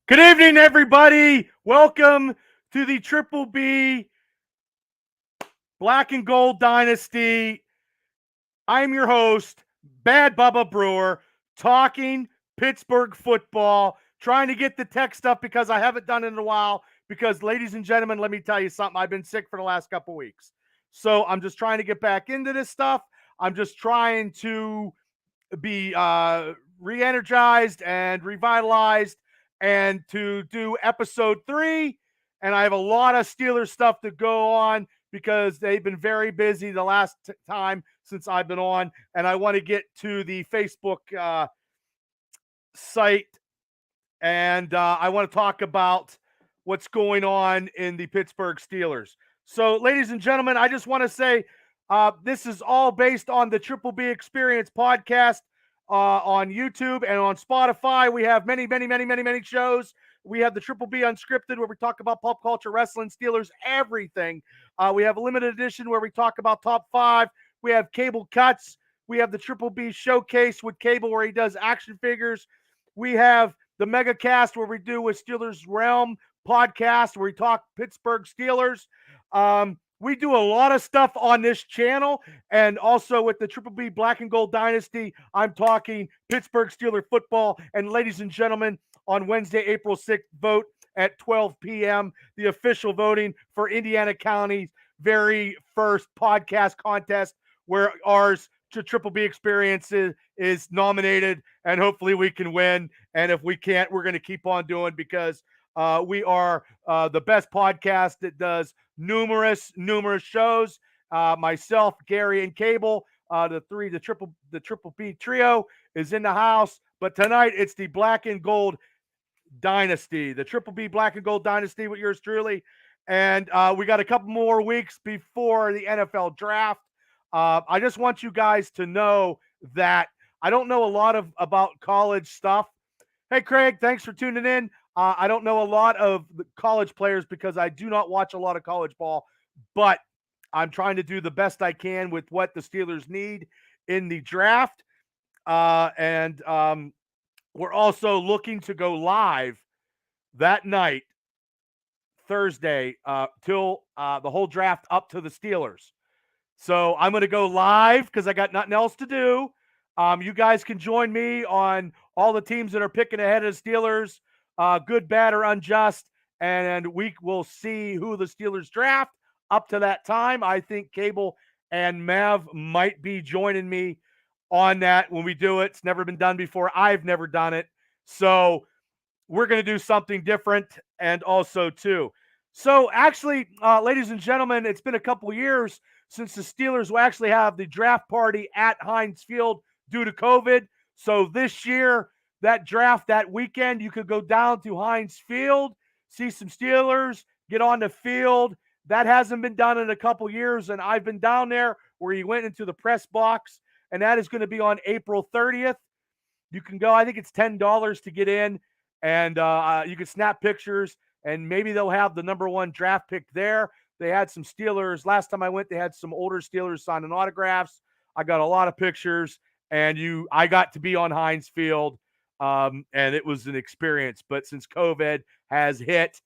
Good evening, everybody. Welcome to the Triple B Black and Gold Dynasty. I'm your host, Bad Bubba Brewer, talking Pittsburgh football, trying to get the text up because I haven't done it in a while. Because, ladies and gentlemen, let me tell you something. I've been sick for the last couple weeks. So I'm just trying to get back into this stuff. I'm just trying to be re-energized and revitalized and to do episode 3. And I have a lot of Steelers stuff to go on because they've been very busy the last time since I've been on, and I want to get to the Facebook site, and I want to talk about what's going on in the Pittsburgh Steelers. So, ladies and gentlemen, I just want to say this is all based on the Triple B Experience podcast on YouTube and on Spotify. We have many shows. We have the Triple B Unscripted, where we talk about pop culture, wrestling, Steelers, everything. We have a limited edition where we talk about top 5. We have Cable Cuts. We have the Triple B Showcase with Cable, where he does action figures. We have the Mega Cast, where we do with Steelers Realm podcast, where we talk Pittsburgh Steelers. We do a lot of stuff on this channel, and also with the Triple B Black and Gold Dynasty, I'm talking Pittsburgh Steeler football. And ladies and gentlemen, on Wednesday, April 6th, vote at 12 p.m., the official voting for Indiana County's very first podcast contest, where ours to Triple B Experience is nominated, and hopefully we can win. And if we can't, we're going to keep on doing, because we are the best podcast that does numerous shows. Myself, Gary, and Cable, the Triple B trio is in the house. But tonight it's the Black and Gold Dynasty, the Triple B Black and Gold Dynasty with yours truly. And we got a couple more weeks before the NFL draft. I just want you guys to know that I don't know a lot about college stuff. Hey, Craig, thanks for tuning in. I don't know a lot of the college players because I do not watch a lot of college ball, but I'm trying to do the best I can with what the Steelers need in the draft. And we're also looking to go live that night, Thursday, till the whole draft up to the Steelers. So I'm going to go live because I got nothing else to do. You guys can join me on all the teams that are picking ahead of the Steelers, good, bad, or unjust, and we will see who the Steelers draft. Up to that time, I think Cable and Mav might be joining me on that when we do it. It's never been done before. I've never done it. So we're going to do something different, and also, too. So, actually, ladies and gentlemen, it's been a couple years since the Steelers will actually have the draft party at Heinz Field due to COVID. So this year, that draft, that weekend, you could go down to Heinz Field, see some Steelers, get on the field. That hasn't been done in a couple years, and I've been down there where you went into the press box, and that is going to be on April 30th. You can go. I think it's $10 to get in, and you can snap pictures, and maybe they'll have the number 1 draft pick there. They had some Steelers. Last time I went, they had some older Steelers signing autographs. I got a lot of pictures, and I got to be on Heinz Field, and it was an experience. But since COVID has hit,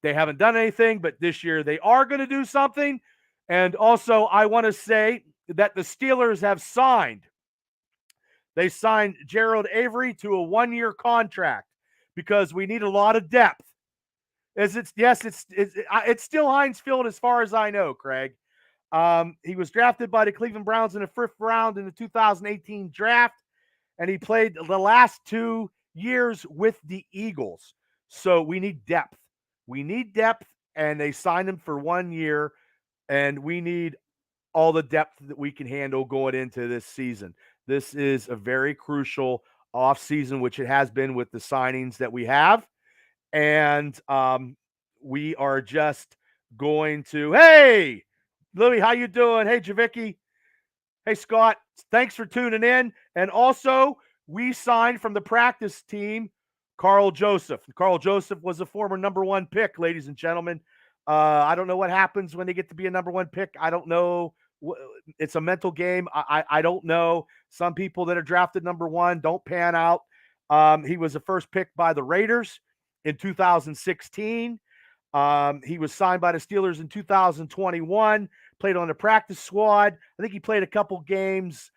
they haven't done anything. But this year they are going to do something. And also, I want to say that the Steelers have signed. They signed Gerald Avery to a 1-year contract because we need a lot of depth. It's still Heinz Field as far as I know, Craig. He was drafted by the Cleveland Browns in the 5th round in the 2018 draft, and he played the last 2 years with the Eagles. So we need depth. And they signed him for 1 year, and we need all the depth that we can handle going into this season. This is a very crucial offseason, which it has been with the signings that we have. And we are just going to, hey, Louie, how you doing? Hey, Javicki. Hey, Scott. Thanks for tuning in. And also, we signed from the practice team Carl Joseph. Carl Joseph was a former number 1 pick, ladies and gentlemen. I don't know what happens when they get to be a number 1 pick. I don't know. It's a mental game. I don't know. Some people that are drafted number 1 don't pan out. He was the first pick by the Raiders. in 2016. He was signed by the Steelers in 2021, played on the practice squad. I think he played a couple games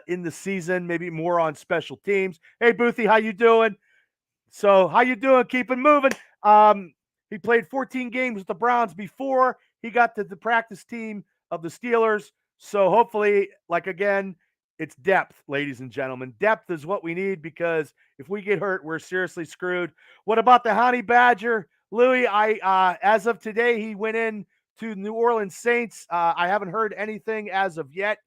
in the season, maybe more on special teams. Hey, Boothie, how you doing? So how you doing? Keep it moving. He played 14 games with the Browns before he got to the practice team of the Steelers. So hopefully, like again, it's depth, ladies and gentlemen. Depth is what we need because if we get hurt, we're seriously screwed. What about the Honey Badger, Louis? As of today, he went in to New Orleans Saints. I haven't heard anything as of yet.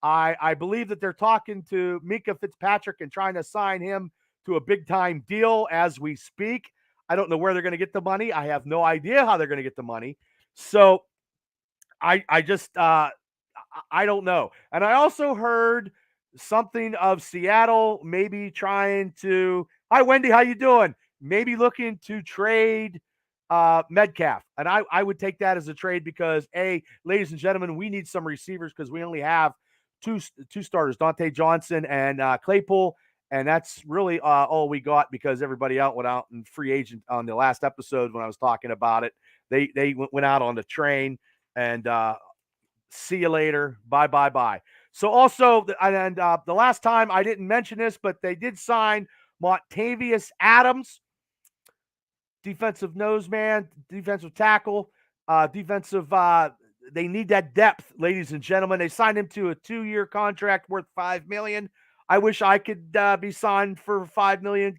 I believe that they're talking to Mika Fitzpatrick and trying to sign him to a big time deal as we speak. I don't know where they're going to get the money. I have no idea how they're going to get the money. So I just I don't know. And I also heard something of Seattle maybe trying to. Hi Wendy, how you doing? Maybe looking to trade Metcalf. And I would take that as a trade because ladies and gentlemen, we need some receivers because we only have two starters, Dante Johnson and Claypool. And that's really all we got because everybody out went out and free agent on the last episode when I was talking about it. They went out on the train and see you later. Bye, bye, bye. So also, the last time I didn't mention this, but they did sign Montavious Adams, defensive nose man, defensive tackle, defensive. They need that depth, ladies and gentlemen. They signed him to a 2-year contract worth $5 million. I wish I could be signed for a $5 million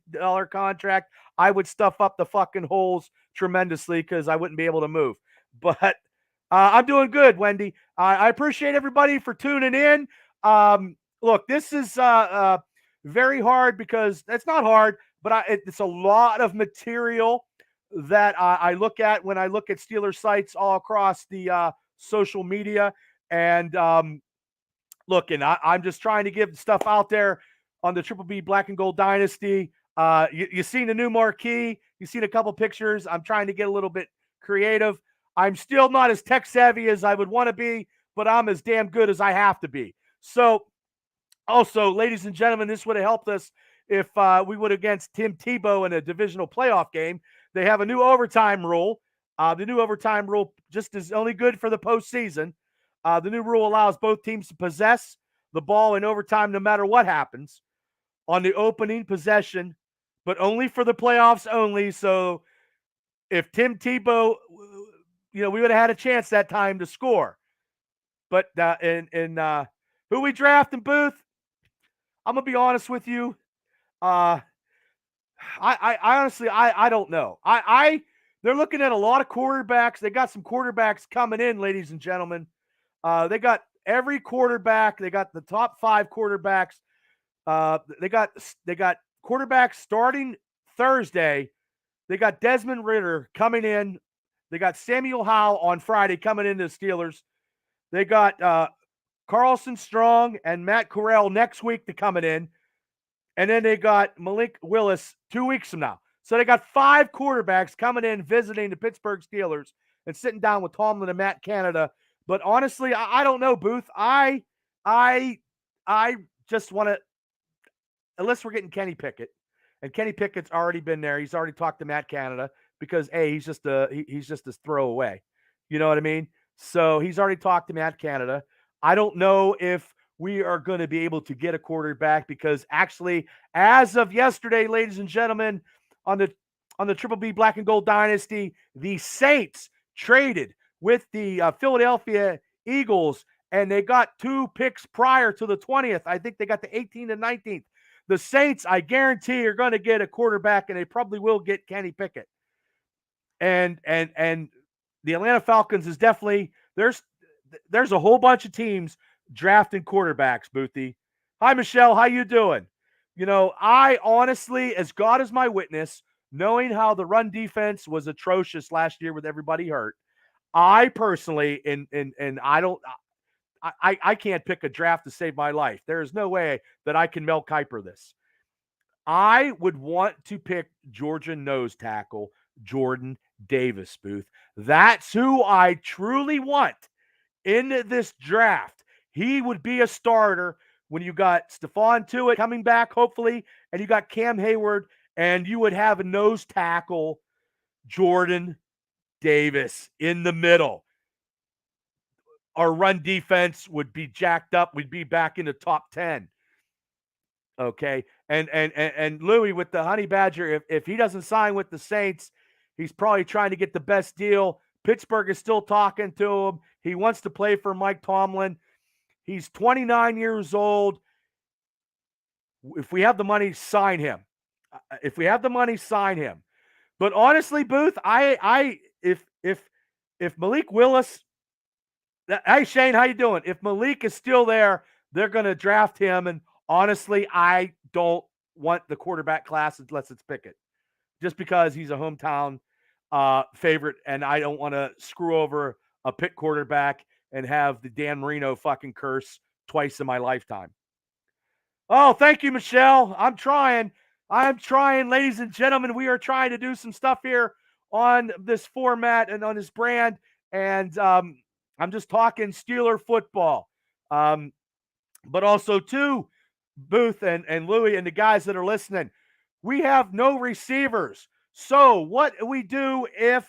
contract. I would stuff up the fucking holes tremendously because I wouldn't be able to move. But I'm doing good, Wendy. I appreciate everybody for tuning in. Look, this is very hard because it's not hard, but it's a lot of material that I look at when I look at Steelers sites all across the social media. And look, and I'm just trying to give stuff out there on the Triple B Black and Gold Dynasty. You seen the new marquee. You seen a couple pictures. I'm trying to get a little bit creative. I'm still not as tech savvy as I would want to be, but I'm as damn good as I have to be. So also, ladies and gentlemen, this would have helped us if we would against Tim Tebow in a divisional playoff game. They have a new overtime rule. The new overtime rule just is only good for the postseason. The new rule allows both teams to possess the ball in overtime no matter what happens on the opening possession, but only for the playoffs only. So if Tim Tebow, we would have had a chance that time to score. But who we draft in Booth, I'm going to be honest with you. I honestly, I don't know. They're looking at a lot of quarterbacks. They got some quarterbacks coming in, ladies and gentlemen. They got every quarterback. They got the top 5 quarterbacks. They got quarterbacks starting Thursday. They got Desmond Ridder coming in. They got Samuel Howell on Friday coming into the Steelers. They got Carlson Strong and Matt Corral next week to coming in. And then they got Malik Willis 2 weeks from now. So they got 5 quarterbacks coming in, visiting the Pittsburgh Steelers and sitting down with Tomlin and Matt Canada. But honestly, I don't know, Booth. I just want to, unless we're getting Kenny Pickett, and Kenny Pickett's already been there. He's already talked to Matt Canada because he's just a throwaway. You know what I mean? So he's already talked to Matt Canada. I don't know if we are going to be able to get a quarterback because actually, as of yesterday, ladies and gentlemen, on the Triple B Black and Gold Dynasty, the Saints traded with the Philadelphia Eagles, and they got 2 picks prior to the 20th. I think they got the 18th and 19th. The Saints, I guarantee, are going to get a quarterback, and they probably will get Kenny Pickett. And the Atlanta Falcons is definitely there's a whole bunch of teams drafting quarterbacks, Boothie. Hi, Michelle. How you doing? I honestly, as God is my witness, knowing how the run defense was atrocious last year with everybody hurt, I personally, and I can't pick a draft to save my life. There is no way that I can Mel Kiper this. I would want to pick Georgia nose tackle Jordan Davis, Booth. That's who I truly want in this draft. He would be a starter when you got Stephon Tuitt coming back, hopefully, and you got Cam Hayward and you would have a nose tackle, Jordan Davis, in the middle. Our run defense would be jacked up. We'd be back in the top 10. Okay. And Louis with the Honey Badger, if he doesn't sign with the Saints, he's probably trying to get the best deal. Pittsburgh is still talking to him. He wants to play for Mike Tomlin. He's 29 years old. If we have the money, sign him. If we have the money, sign him. But honestly, Booth, if Malik Willis, hey Shane, how you doing? If Malik is still there, they're going to draft him. And honestly, I don't want the quarterback class unless it's Pickett, just because he's a hometown favorite, and I don't want to screw over a Pitt quarterback and have the Dan Marino fucking curse twice in my lifetime. Oh, thank you, Michelle. I'm trying, ladies and gentlemen. We are trying to do some stuff here on this format and on this brand, and I'm just talking Steeler football. But also, too, Booth and Louie and the guys that are listening, we have no receivers. So what do we do if,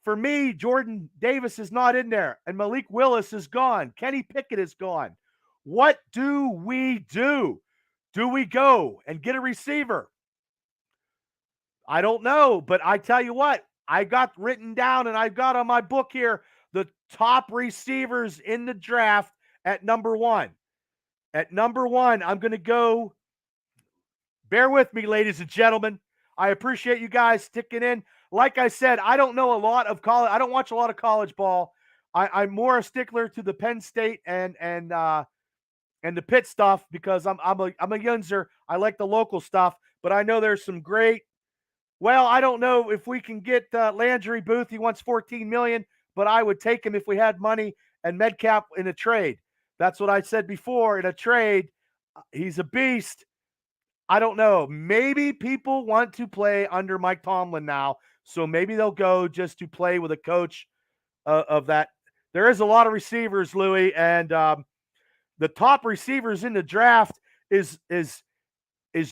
for me, Jordan Davis is not in there and Malik Willis is gone? Kenny Pickett is gone. What do we do? Do we go and get a receiver? I don't know, but I tell you what, I got written down and I've got on my book here the top receivers in the draft at number 1. At number 1, I'm going to go. Bear with me, ladies and gentlemen. I appreciate you guys sticking in. Like I said, I don't know a lot of college. I don't watch a lot of college ball. I'm more a stickler to the Penn State and the Pitt stuff because I'm a Yunzer. I like the local stuff, but I know there's some great. Well, I don't know if we can get Landry Booth. He wants $14 million, but I would take him if we had money, and Metcalf in a trade. That's what I said before. In a trade, he's a beast. I don't know. Maybe people want to play under Mike Tomlin now, so maybe they'll go just to play with a coach of that. There is a lot of receivers, Louis, and the top receivers in the draft is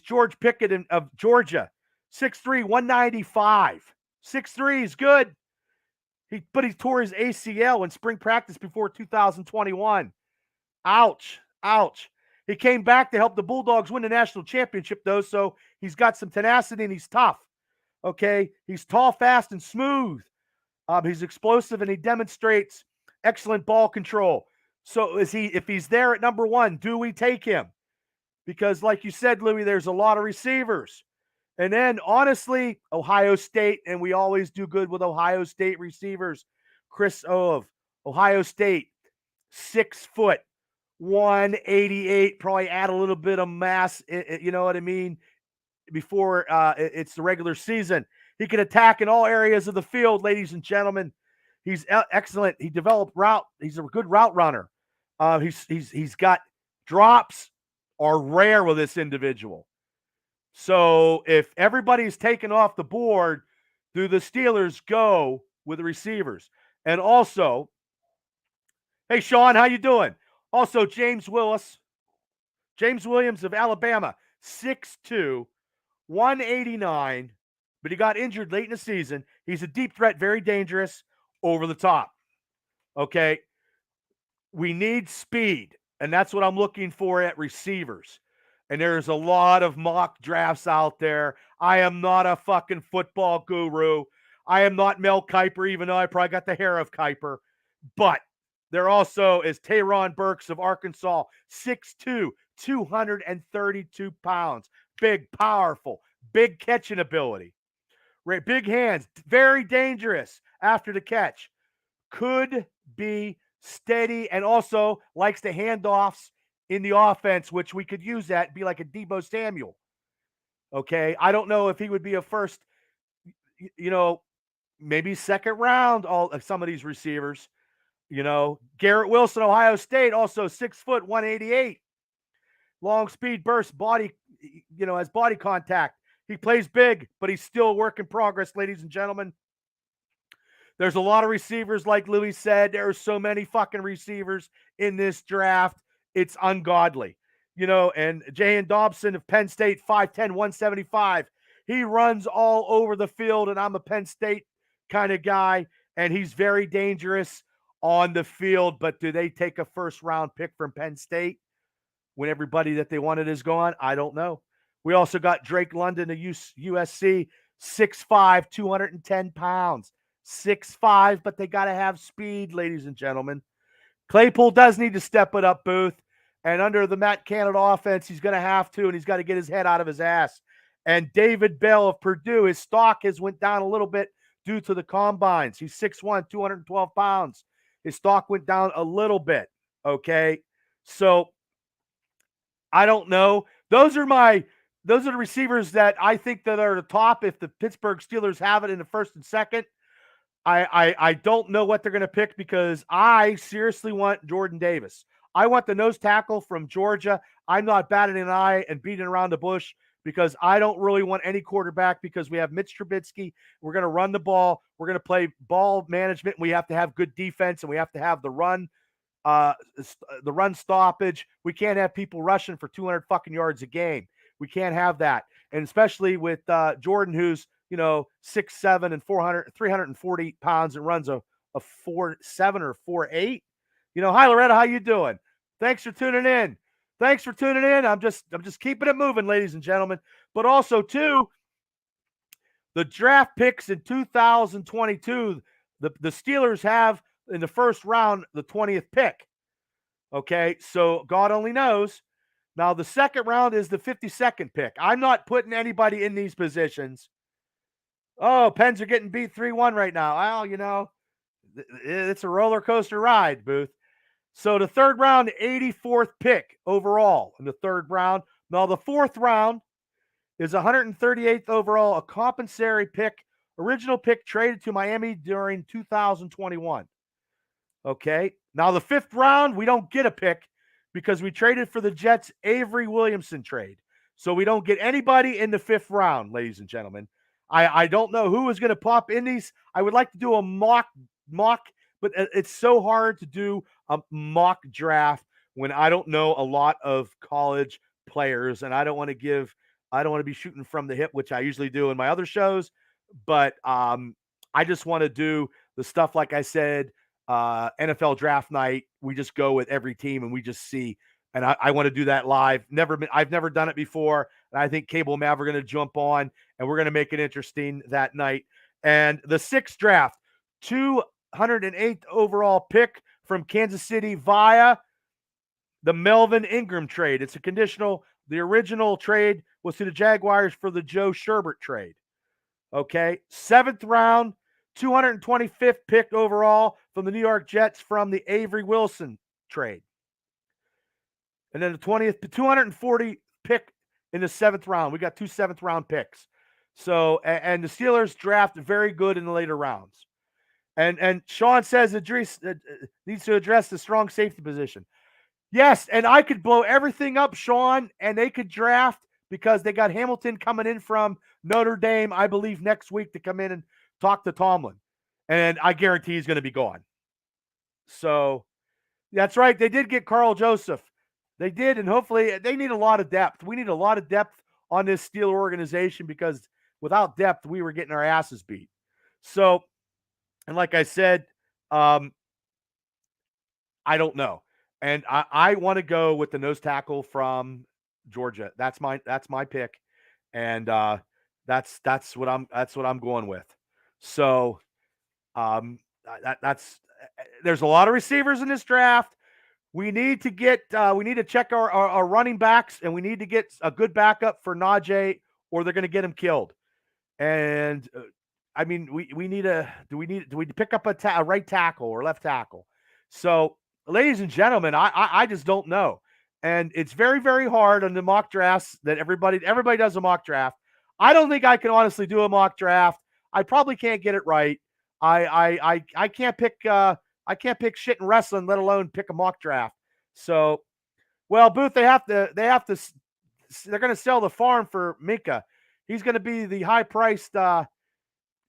George Pickett of Georgia, 6'3", 195. 6'3" is good. But he tore his ACL in spring practice before 2021. Ouch. He came back to help the Bulldogs win the national championship, though, so he's got some tenacity and he's tough. Okay? He's tall, fast, and smooth. He's explosive and he demonstrates excellent ball control. So if he's there at number 1, do we take him? Because like you said, Louis, there's a lot of receivers. And then, honestly, Ohio State, and we always do good with Ohio State receivers. Chris of Ohio State, 6 foot, 188, probably add a little bit of mass, you know what I mean, before it's the regular season. He can attack in all areas of the field, ladies and gentlemen. He's excellent. He developed route. He's a good route runner. He's got drops are rare with this individual. So if everybody's taken off the board, do the Steelers go with the receivers? And also, hey, Sean, how you doing? Also, James Williams of Alabama, 6'2", 189, but he got injured late in the season. He's a deep threat, very dangerous, over the top. Okay? We need speed, and that's what I'm looking for at receivers. And there's a lot of mock drafts out there. I am not a fucking football guru. I am not Mel Kiper, even though I probably got the hair of Kiper. But there also is Tayron Burks of Arkansas, 6'2", 232 pounds. Big, powerful, big catching ability. Right, big hands, very dangerous after the catch. Could be steady and also likes the handoffs in the offense, which we could use that, be like a Deebo Samuel. Okay, I don't know if he would be a first, maybe second round, some of these receivers. Garrett Wilson, Ohio State, also 6 foot, 188. Long speed burst, body, has body contact. He plays big, but he's still a work in progress, ladies and gentlemen. There's a lot of receivers, like Louis said. There are so many fucking receivers in this draft. It's ungodly. And Jahan Dobson of Penn State, 5'10", 175. He runs all over the field, and I'm a Penn State kind of guy, and he's very dangerous on the field. But do they take a first round pick from Penn State when everybody that they wanted is gone? I don't know. We also got Drake London of USC, 6'5", 210 pounds. 6'5", but they got to have speed, ladies and gentlemen. Claypool does need to step it up, Booth. And under the Matt Canada offense, he's going to have to, and he's got to get his head out of his ass. And David Bell of Purdue, his stock has went down a little bit due to the combines. He's 6'1", 212 pounds. His stock went down a little bit, okay? So I don't know. Those are the receivers that I think that are the top if the Pittsburgh Steelers have it in the first and second. I don't know what they're going to pick because I seriously want Jordan Davis. I want the nose tackle from Georgia. I'm not batting an eye and beating around the bush because I don't really want any quarterback because we have Mitch Trubisky. We're going to run the ball. We're going to play ball management. We have to have good defense, and we have to have the run stoppage. We can't have people rushing for 200 fucking yards a game. We can't have that. And especially with Jordan, who's 6'7" and 340 pounds and runs a 4.7 or 4.8. Hi Loretta, how you doing? Thanks for tuning in. I'm just keeping it moving, ladies and gentlemen. But also too, the draft picks in 2022, the Steelers have in the first round the 20th pick. Okay, so God only knows. Now the second round is the 52nd pick. I'm not putting anybody in these positions. Oh, Pens are getting beat 3-1 right now. Well, it's a roller coaster ride, Booth. So the third round, 84th pick overall in the third round. Now the fourth round is 138th overall, a compensatory pick, original pick traded to Miami during 2021. Okay. Now the fifth round, we don't get a pick because we traded for the Jets' Avery Williamson trade. So we don't get anybody in the fifth round, ladies and gentlemen. I don't know who is going to pop in these. I would like to do a mock, but it's so hard to do a mock draft when I don't know a lot of college players, and I don't want to be shooting from the hip, which I usually do in my other shows. But I just want to do the stuff like I said, NFL draft night. We just go with every team and we just see. And I want to do that live. I've never done it before. And I think Cable Mav are going to jump on and we're going to make it interesting that night. And the sixth draft, 208th overall pick from Kansas City via the Melvin Ingram trade. It's a conditional. The original trade was to the Jaguars for the Joe Sherbert trade. Okay. Seventh round, 225th pick overall from the New York Jets from the Avery Wilson trade. And then the 240 pick in the seventh round. We got 2 seventh round picks. So, and the Steelers draft very good in the later rounds. And Sean says Idris needs to address the strong safety position. Yes, and I could blow everything up, Sean, and they could draft because they got Hamilton coming in from Notre Dame, I believe, next week to come in and talk to Tomlin. And I guarantee he's going to be gone. So, that's right. They did get Carl Joseph. They did, and hopefully they need a lot of depth. We need a lot of depth on this Steeler organization because without depth, we were getting our asses beat. So, and like I said, I don't know. And I want to go with the nose tackle from Georgia. That's my pick. And that's what I'm going with. So there's a lot of receivers in this draft. We need to check our running backs, and we need to get a good backup for Najee, or they're going to get him killed. And I mean, do we pick up a right tackle or left tackle? So, ladies and gentlemen, I just don't know. And it's very, very hard on the mock drafts that everybody does a mock draft. I don't think I can honestly do a mock draft. I probably can't get it right. I can't pick shit in wrestling, let alone pick a mock draft. So, well, Booth, they're going to sell the farm for Minka. He's going to be the high priced, and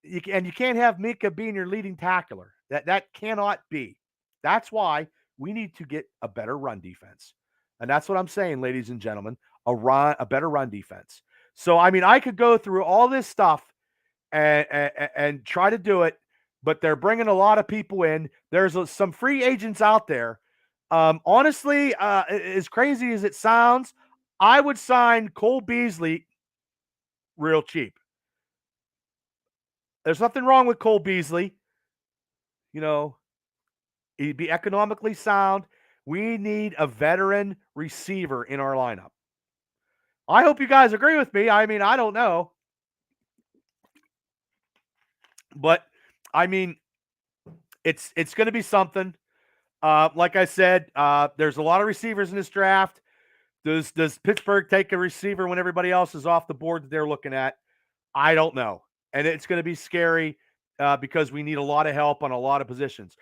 you can't have Minka being your leading tackler. That cannot be. That's why we need to get a better run defense. And that's what I'm saying, ladies and gentlemen, a better run defense. So, I mean, I could go through all this stuff and try to do it, but they're bringing a lot of people in. There's some free agents out there. Honestly, as crazy as it sounds, I would sign Cole Beasley real cheap. There's nothing wrong with Cole Beasley. You know, he'd be economically sound. We need a veteran receiver in our lineup. I hope you guys agree with me. I mean, I don't know. But I mean, it's going to be something. Like I said, there's a lot of receivers in this draft. Does Pittsburgh take a receiver when everybody else is off the board that they're looking at? I don't know. And it's going to be scary because we need a lot of help on a lot of positions.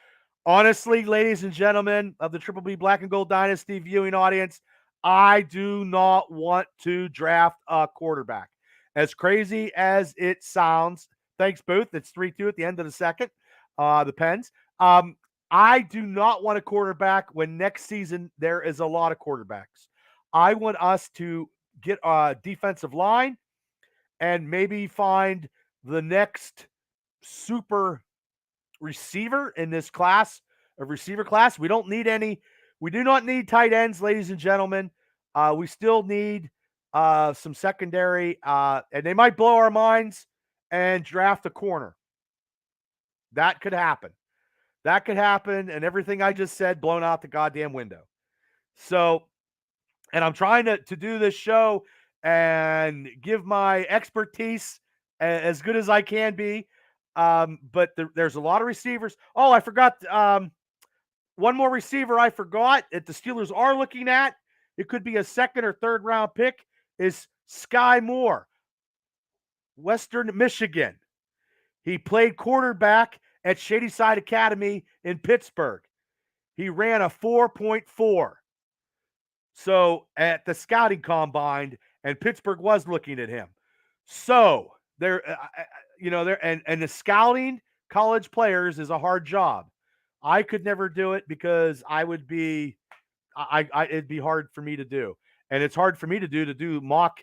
Honestly, ladies and gentlemen of the Triple B Black and Gold Dynasty viewing audience, I do not want to draft a quarterback. As crazy as it sounds, thanks, Booth. It's 3-2 at the end of the second. The Pens. I do not want a quarterback when next season there is a lot of quarterbacks. I want us to get a defensive line and maybe find the next super receiver in this class, a receiver class. We don't need any. We do not need tight ends, ladies and gentlemen. We still need some secondary, and they might blow our minds and draft a corner. That could happen. That could happen, and everything I just said blown out the goddamn window. So, and I'm trying to do this show and give my expertise as good as I can be. But there's a lot of receivers. Oh, I forgot one more receiver I forgot that the Steelers are looking at. It could be a second or third round pick is Sky Moore, Western Michigan. He played quarterback at Shadyside Academy in Pittsburgh. He ran a 4.4. So at the scouting combine, and Pittsburgh was looking at him. So there, and the scouting college players is a hard job. I could never do it because I would be, it'd be hard for me to do, and it's hard for me to do mock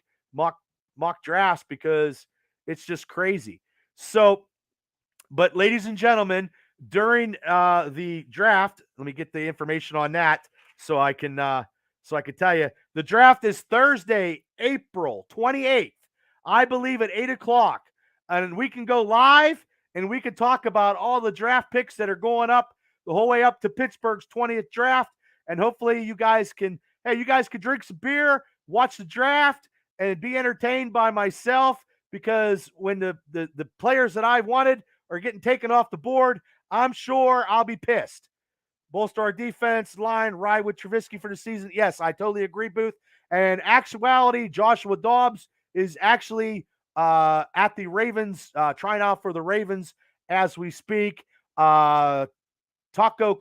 drafts because it's just crazy. So, but ladies and gentlemen, during the draft, let me get the information on that so I can tell you. The draft is Thursday, April 28th. I believe at 8 o'clock. And we can go live and we can talk about all the draft picks that are going up the whole way up to Pittsburgh's 20th draft. And hopefully you guys can drink some beer, watch the draft, and be entertained by myself, because when the players that I wanted are getting taken off the board, I'm sure I'll be pissed. Bolster our defense line, ride with Trubisky for the season. Yes, I totally agree, Booth. And actuality, Joshua Dobbs is actually at the Ravens, trying out for the Ravens as we speak. Taco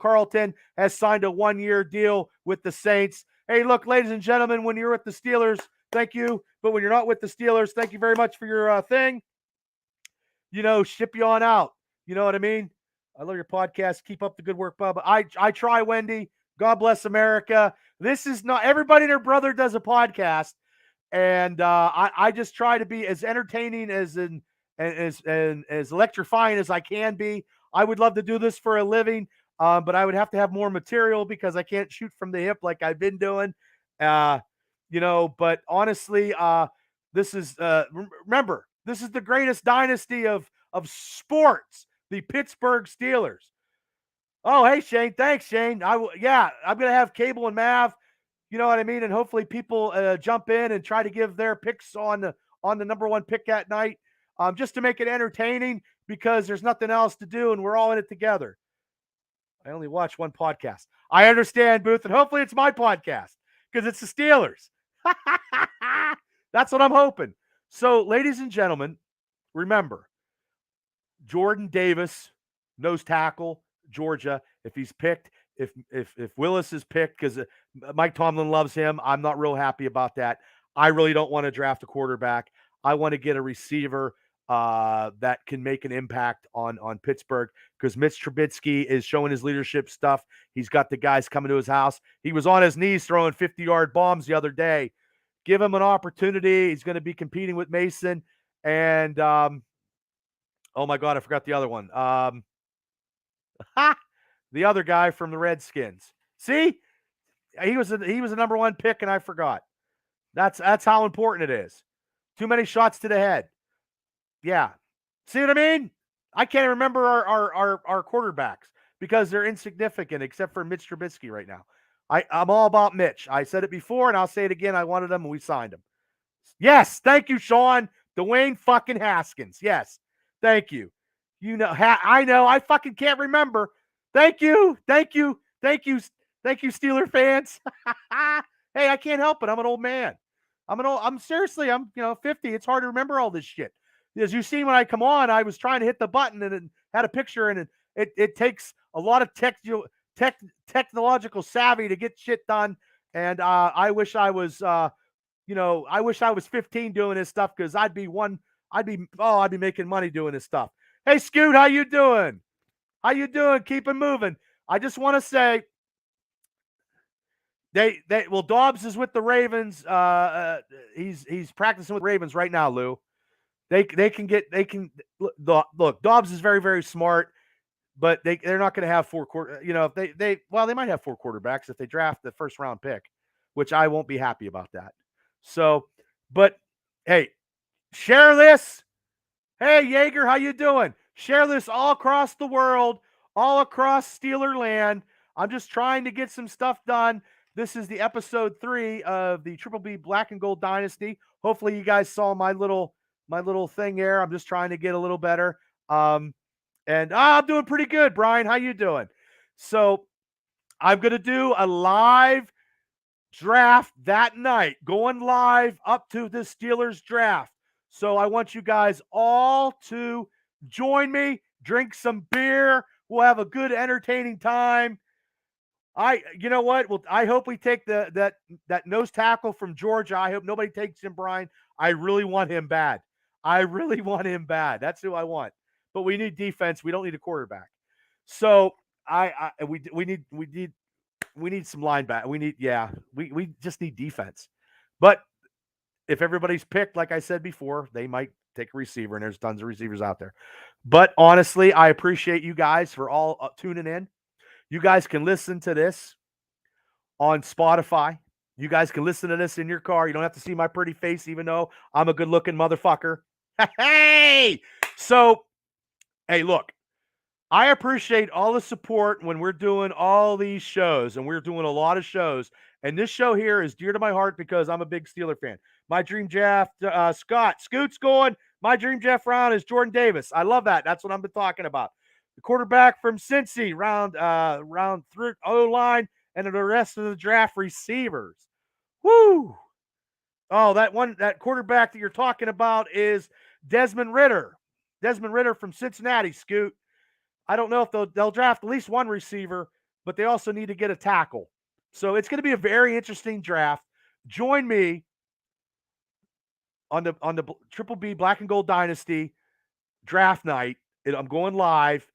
Carlton has signed a 1-year deal with the Saints. Hey, look, ladies and gentlemen, when you're with the Steelers, thank you. But when you're not with the Steelers, thank you very much for your thing. Ship you on out. You know what I mean? I love your podcast. Keep up the good work, Bubba. I try, Wendy. God bless America. This is not everybody and their brother does a podcast. And I just try to be as entertaining as electrifying as I can be. I would love to do this for a living, but I would have to have more material because I can't shoot from the hip like I've been doing. But honestly, this is remember, this is the greatest dynasty of sports, the Pittsburgh Steelers. Oh, hey Shane, thanks Shane. I'm gonna have Cable and Mav. You know what I mean? And hopefully people jump in and try to give their picks on the number one pick that night, just to make it entertaining, because there's nothing else to do and we're all in it together. I only watch one podcast. I understand, Booth, and hopefully it's my podcast because it's the Steelers. That's what I'm hoping. So, ladies and gentlemen, remember, Jordan Davis, nose tackle, Georgia, if he's picked, if Willis is picked, because Mike Tomlin loves him, I'm not real happy about that. I really don't want to draft a quarterback. I want to get a receiver that can make an impact on Pittsburgh, because Mitch Trubisky is showing his leadership stuff. He's got the guys coming to his house. He was on his knees throwing 50-yard bombs the other day. Give him an opportunity. He's going to be competing with Mason and oh my God, I forgot the other one. The other guy from the Redskins. See, he was a number one pick, and I forgot. That's how important it is. Too many shots to the head. Yeah, see what I mean? I can't remember our quarterbacks because they're insignificant, except for Mitch Trubisky right now. I'm all about Mitch. I said it before, and I'll say it again. I wanted him, and we signed him. Yes, thank you, Sean. Dwayne fucking Haskins. Yes, thank you. You know, I know. I fucking can't remember. Thank you, thank you, thank you, thank you, Steeler fans. Hey, I can't help it. I'm an old man. I'm seriously. I'm 50. It's hard to remember all this shit. As you see when I come on, I was trying to hit the button and it had a picture, and it takes a lot of technological savvy to get shit done. And I wish I was. I wish I was 15 doing this stuff because I'd be making money doing this stuff. Hey, Scoot, how you doing? How you doing? Keep it moving. I just want to say Dobbs is with the Ravens. He's practicing with Ravens right now, Lou. They can look. Dobbs is very, very smart, but they're not going to have four quarter. If they might have four quarterbacks if they draft the first round pick, which I won't be happy about that. So, but hey, share this. Hey, Jaeger, how you doing? Share this all across the world, all across Steeler land. I'm just trying to get some stuff done. This is the episode 3 of the Triple B Black and Gold Dynasty. Hopefully, you guys saw my little thing there. I'm just trying to get a little better. And I'm doing pretty good, Brian. How you doing? So, I'm gonna do a live draft that night, going live up to the Steelers draft. So I want you guys all to join me, drink some beer. We'll have a good, entertaining time. You know what? Well, I hope we take that nose tackle from Georgia. I hope nobody takes him, Brian. I really want him bad. That's who I want. But we need defense. We don't need a quarterback. So we need some linebacker. We just need defense. But if everybody's picked, like I said before, they might take a receiver, and there's tons of receivers out there. But honestly, I appreciate you guys for all tuning in. You guys can listen to this on Spotify. You guys can listen to this in your car. You don't have to see my pretty face, even though I'm a good-looking motherfucker. Hey! So, hey, look. I appreciate all the support when we're doing all these shows, and we're doing a lot of shows. And this show here is dear to my heart because I'm a big Steeler fan. My dream draft, Scoot's going. My dream draft round is Jordan Davis. I love that. That's what I've been talking about. The quarterback from Cincy, round 3 O-line, and the rest of the draft receivers. Woo! Oh, that quarterback that you're talking about is Desmond Ridder. Desmond Ridder from Cincinnati, Scoot. I don't know if they'll draft at least one receiver, but they also need to get a tackle. So it's going to be a very interesting draft. Join me on the Triple B Black and Gold Dynasty draft night. I'm going live.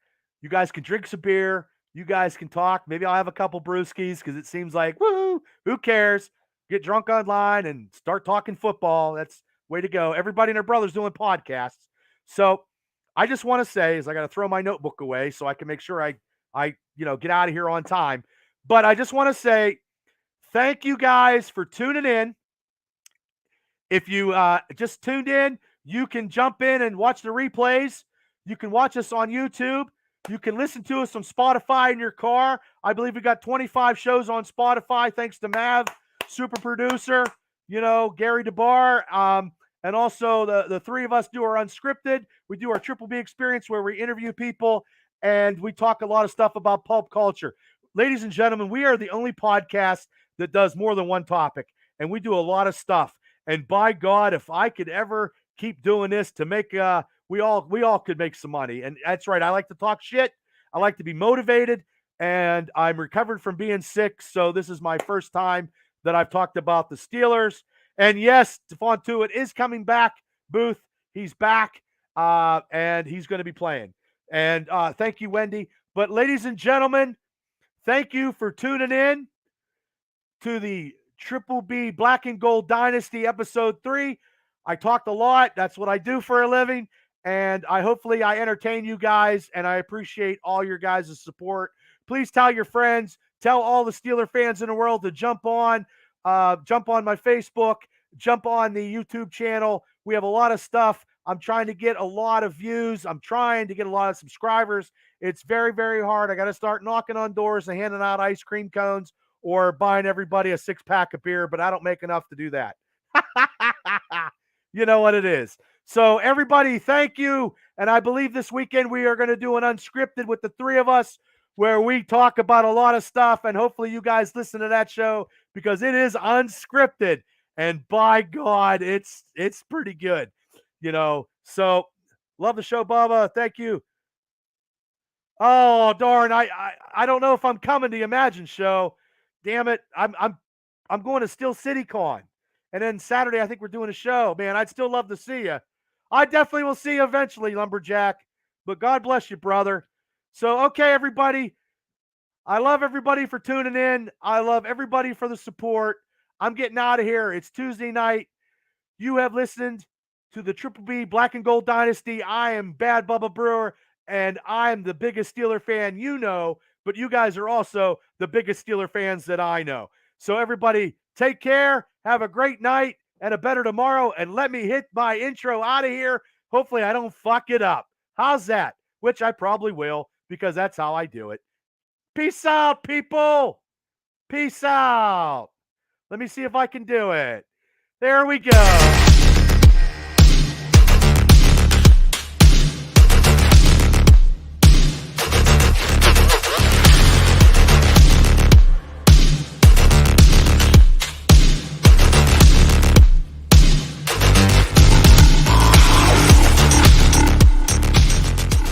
You guys can drink some beer. You guys can talk. Maybe I'll have a couple brewskis because it seems like, woo, who cares? Get drunk online and start talking football. That's way to go. Everybody and their brother's doing podcasts. So I just want to say is I got to throw my notebook away so I can make sure I get out of here on time. But I just want to say thank you guys for tuning in. If you just tuned in, you can jump in and watch the replays. You can watch us on YouTube. You can listen to us on Spotify in your car. I believe we got 25 shows on Spotify, thanks to Mav, super producer, Gary DeBar. And also the three of us do our unscripted. We do our Triple B experience where we interview people and we talk a lot of stuff about pulp culture. Ladies and gentlemen, we are the only podcast that does more than one topic, and we do a lot of stuff. And by God, if I could ever keep doing this to make we all could make some money. And that's right. I like to talk shit. I like to be motivated, and I'm recovered from being sick. So this is my first time that I've talked about the Steelers. And yes, Stephon Tuitt is coming back. Booth, he's back, and he's going to be playing. And thank you, Wendy. But ladies and gentlemen, thank you for tuning in to the Triple B Black and Gold Dynasty episode 3. I talked a lot. That's what I do for a living. And hopefully I entertain you guys, and I appreciate all your guys' support. Please tell your friends, tell all the Steeler fans in the world to jump on my Facebook, jump on the YouTube channel. We have a lot of stuff. I'm trying to get a lot of views. I'm trying to get a lot of subscribers. It's very, very hard. I got to start knocking on doors and handing out ice cream cones or buying everybody a 6-pack of beer, but I don't make enough to do that. You know what it is. So everybody, thank you. And I believe this weekend we are going to do an unscripted with the 3 of us where we talk about a lot of stuff. And hopefully you guys listen to that show because it is unscripted. And by God, it's pretty good. So love the show, Bubba. Thank you. Oh, darn. I don't know if I'm coming to the Imagine show. Damn it. I'm going to Steel City Con. And then Saturday, I think we're doing a show. Man, I'd still love to see you. I definitely will see you eventually, Lumberjack. But God bless you, brother. So, okay, everybody. I love everybody for tuning in. I love everybody for the support. I'm getting out of here. It's Tuesday night. You have listened to the Triple B Black and Gold Dynasty. I am Bad Bubba Brewer, and I'm the biggest Steeler fan you know, but you guys are also the biggest Steeler fans that I know. So everybody, take care, have a great night, and a better tomorrow, and let me hit my intro out of here. Hopefully I don't fuck it up. How's that? Which I probably will, because that's how I do it. Peace out, people. Peace out. Let me see if I can do it. There we go.